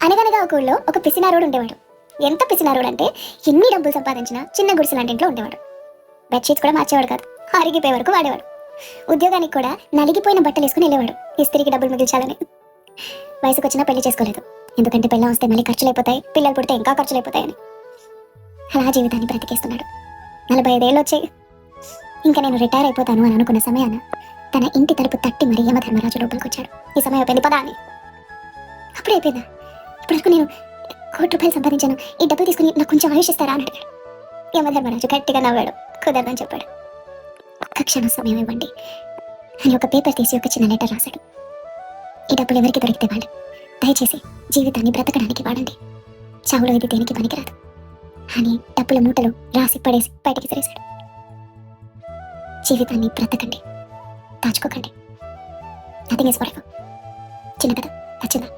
అనగనగా ఒక ఊళ్ళో ఒక పిసినారోడు ఉండేవాడు. ఎంత పిసినారోడు అంటే ఎన్ని డబ్బులు సంపాదించినా చిన్న గుడిసె లాంటి ఇంట్లో ఉండేవాడు. బెడ్షీట్స్ కూడా మార్చేవాడు కాదు, అరిగిపోయే వరకు వాడేవాడు. ఉద్యోగానికి కూడా నలిగిపోయిన బట్టలు వేసుకుని వెళ్ళేవాడు, ఇస్త్రీకి డబ్బులు మిగిల్చాలని. వయసుకు వచ్చినా పెళ్లి చేసుకోలేదు, ఎందుకంటే పెళ్ళం వస్తే మళ్ళీ ఖర్చులు అయిపోతాయి, పిల్లలు పుడితే ఇంకా ఖర్చులు అయిపోతాయని. అలా జీవితాన్ని బ్రతికేస్తున్నాడు. 45 ఏళ్ళు వచ్చాయి. ఇంకా నేను రిటైర్ అయిపోతాను అని అనుకున్న సమయాన తన ఇంటి తలుపు తట్టి మరీ యమధర్మరాజు లోపలికి వచ్చాడు. ఈ సమయం అయిపోయింది, పదా అని. అప్పుడే అయిపోయిందా? ఇప్పటివరకు నేను ₹1,00,00,000 సంపాదించాను, ఈ డబ్బులు తీసుకుని నాకు కొంచెం ఆయుష్ ఇస్తారా అని అడిగాడు. యమధర్మరాజు గట్టిగా నవ్వాడు, కుదరదని చెప్పాడు. ఒక్క క్షణం సమయం ఇవ్వండి అని ఒక పేపర్ తీసి ఒక చిన్న లెటర్ రాశాడు. ఈ డబ్బులు ఎవరికి దొరికితే వాళ్ళు, దయచేసి జీవితాన్ని బ్రతకడానికి వాడండి, చావులో ఇది దేనికి పనికిరాదు అని డబ్బుల మూటలు రాసి పడేసి బయటికి తెరేశాడు. జీవితాన్ని బ్రతకండి, దాచుకోకండి. Nothing is forever. చిన్న కథ నచ్చిందా?